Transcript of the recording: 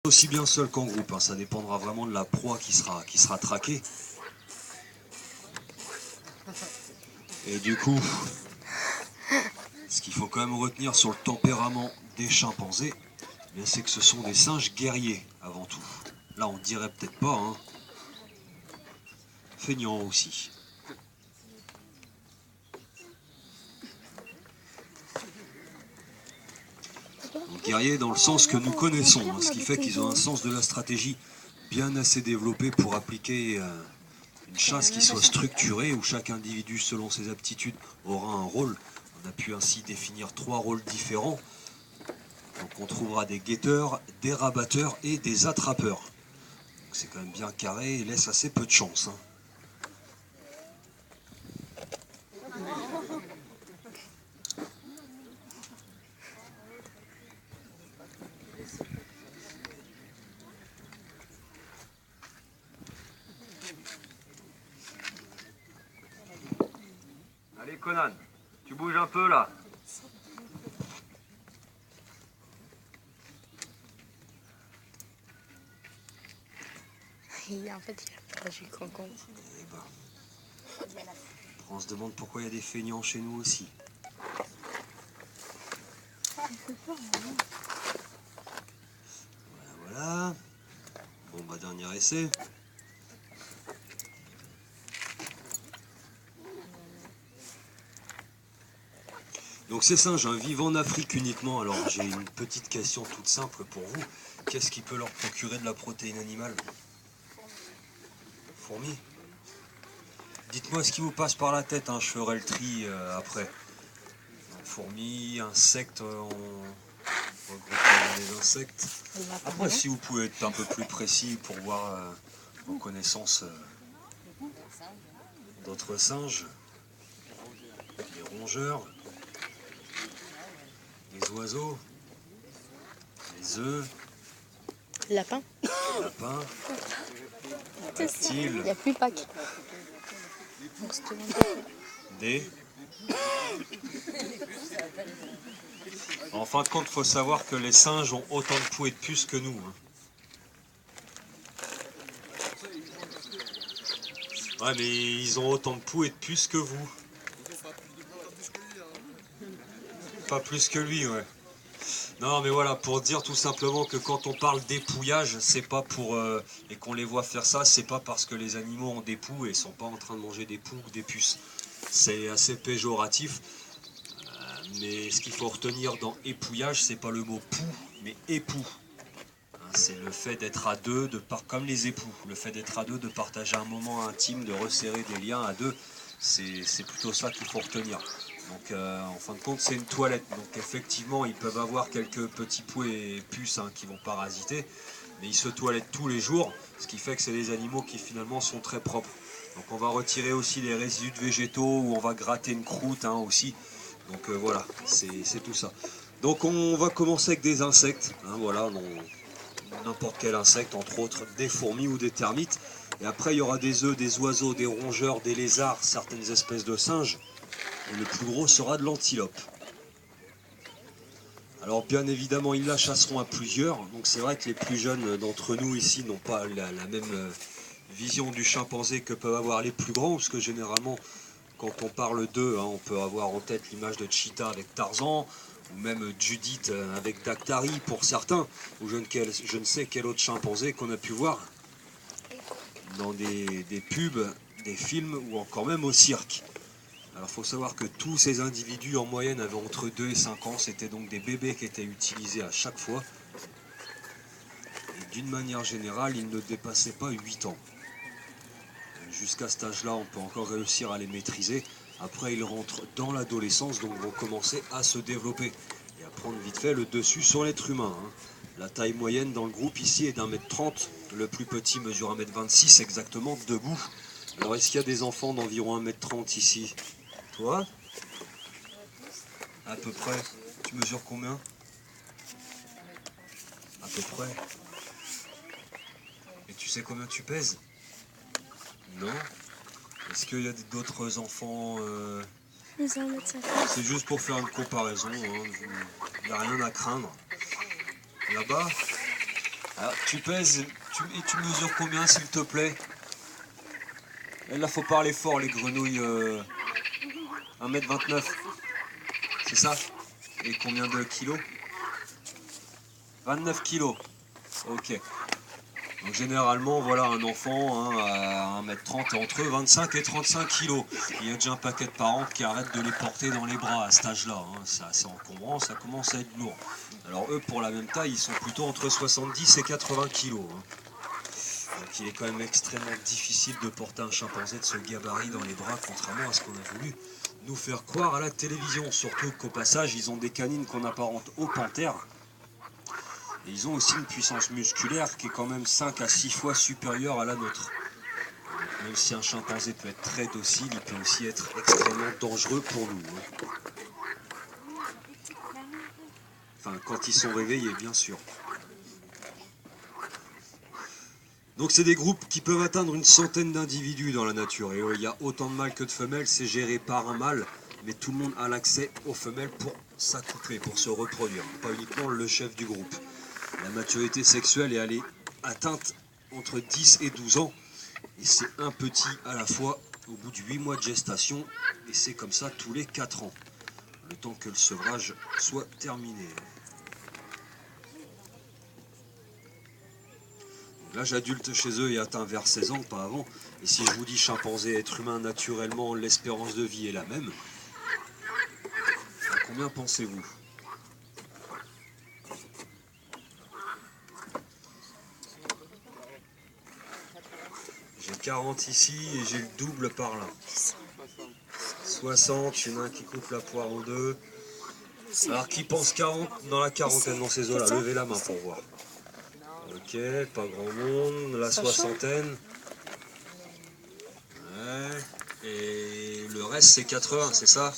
Aussi bien seul qu'en groupe, hein. Ça dépendra vraiment de la proie qui sera traquée. Et du coup, ce qu'il faut quand même retenir sur le tempérament des chimpanzés, c'est que ce sont des singes guerriers avant tout. Là on dirait peut-être pas, hein. Feignants aussi. Donc, guerriers dans le sens que nous connaissons, hein, ce qui fait qu'ils ont un sens de la stratégie bien assez développé pour appliquer une chasse qui soit structurée, où chaque individu selon ses aptitudes aura un rôle. On a pu ainsi définir 3 rôles différents. Donc on trouvera des guetteurs, des rabatteurs et des attrapeurs. C'est quand même bien carré et laisse assez peu de chance, hein. Allez Conan, tu bouges un peu là. En fait, il a perdu Concombre. Eh ben, on se demande pourquoi il y a des feignants chez nous aussi. Voilà. Bon bah dernier essai. Donc ces singes vivent en Afrique uniquement. Alors j'ai une petite question toute simple pour vous. Qu'est-ce qui peut leur procurer de la protéine animale? Fourmis. Dites-moi ce qui vous passe par la tête, hein, je ferai le tri après. Fourmis, insectes, on regroupe les insectes. Après si vous pouvez être un peu plus précis pour voir vos connaissances d'autres singes, les rongeurs, les oiseaux, les œufs, Lapin. lapins, reptiles, Il n'y a plus Pâques. des... En fin de compte, il faut savoir que les singes ont autant de poux et de puces que nous, hein. Ouais, mais ils ont autant de poux et de puces que vous. Pas plus que lui, ouais. Non, mais voilà, pour dire tout simplement que quand on parle d'épouillage, c'est pas pour... et qu'on les voit faire ça, c'est pas parce que les animaux ont des poux et sont pas en train de manger des poux ou des puces. C'est assez péjoratif. Mais ce qu'il faut retenir dans épouillage, c'est pas le mot poux, mais époux. C'est le fait d'être à deux, comme les époux, le fait d'être à deux, de partager un moment intime, de resserrer des liens à deux, c'est plutôt ça qu'il faut retenir. Donc en fin de compte, c'est une toilette. Donc effectivement, ils peuvent avoir quelques petits poux et puces, hein, qui vont parasiter, mais ils se toilettent tous les jours, ce qui fait que c'est des animaux qui finalement sont très propres. Donc on va retirer aussi les résidus de végétaux, ou on va gratter une croûte, hein, aussi. Donc voilà, c'est tout ça. Donc on va commencer avec des insectes, hein, voilà, n'importe quel insecte, entre autres des fourmis ou des termites. Et après il y aura des œufs, des oiseaux, des rongeurs, des lézards, certaines espèces de singes. Et le plus gros sera de l'antilope. Alors bien évidemment ils la chasseront à plusieurs. Donc c'est vrai que les plus jeunes d'entre nous ici n'ont pas la même vision du chimpanzé que peuvent avoir les plus grands. Parce que généralement quand on parle d'eux, hein, on peut avoir en tête l'image de Cheetah avec Tarzan, ou même Judith avec Daktari pour certains, ou je ne sais quel autre chimpanzé qu'on a pu voir dans des pubs, des films, ou encore même au cirque. Alors il faut savoir que tous ces individus en moyenne avaient entre 2 et 5 ans, c'était donc des bébés qui étaient utilisés à chaque fois. Et d'une manière générale, ils ne dépassaient pas 8 ans. Jusqu'à cet âge-là, on peut encore réussir à les maîtriser. Après, ils rentrent dans l'adolescence, donc vont commencer à se développer et à prendre vite fait le dessus sur l'être humain, hein. La taille moyenne dans le groupe ici est d'1m30. Le plus petit mesure 1m26 exactement, debout. Alors, est-ce qu'il y a des enfants d'environ 1m30 ici? Toi? À peu près. Tu mesures combien? À peu près. Et tu sais combien tu pèses? Non? Est-ce qu'il y a d'autres enfants C'est juste pour faire une comparaison, hein. Il n'y a rien à craindre. Là-bas, Alors, tu pèses et tu mesures combien, s'il te plaît? Et là, faut parler fort, les grenouilles. 1m29. C'est ça? Et combien de kilos? 29 kilos. Ok. Donc généralement, voilà, un enfant à 1m30 entre 25 et 35 kilos. Il y a déjà un paquet de parents qui arrêtent de les porter dans les bras à cet âge-là. C'est assez encombrant, ça commence à être lourd. Alors eux, pour la même taille, ils sont plutôt entre 70 et 80 kilos. Donc il est quand même extrêmement difficile de porter un chimpanzé de ce gabarit dans les bras, contrairement à ce qu'on a voulu nous faire croire à la télévision. Surtout qu'au passage, ils ont des canines qu'on apparente aux panthères. Et ils ont aussi une puissance musculaire qui est quand même 5 à 6 fois supérieure à la nôtre. Même si un chimpanzé peut être très docile, il peut aussi être extrêmement dangereux pour nous. Enfin, quand ils sont réveillés, bien sûr. Donc c'est des groupes qui peuvent atteindre une centaine d'individus dans la nature. Et il y a autant de mâles que de femelles, c'est géré par un mâle. Mais tout le monde a l'accès aux femelles pour s'accoupler, pour se reproduire. Pas uniquement le chef du groupe. La maturité sexuelle est atteinte entre 10 et 12 ans. Et c'est un petit à la fois au bout de 8 mois de gestation. Et c'est comme ça tous les 4 ans. Le temps que le sevrage soit terminé. L'âge adulte chez eux est atteint vers 16 ans, pas avant. Et si je vous dis chimpanzé, être humain, naturellement, l'espérance de vie est la même. À combien pensez-vous? J'ai 40 ici et j'ai le double par là. 60, il y en a un qui coupe la poire en deux. Alors qui pense 40 dans la quarantaine dans ces eaux-là? Levez la main pour voir. Ok, pas grand monde. La soixantaine. Ouais. Et le reste c'est 80, c'est ça?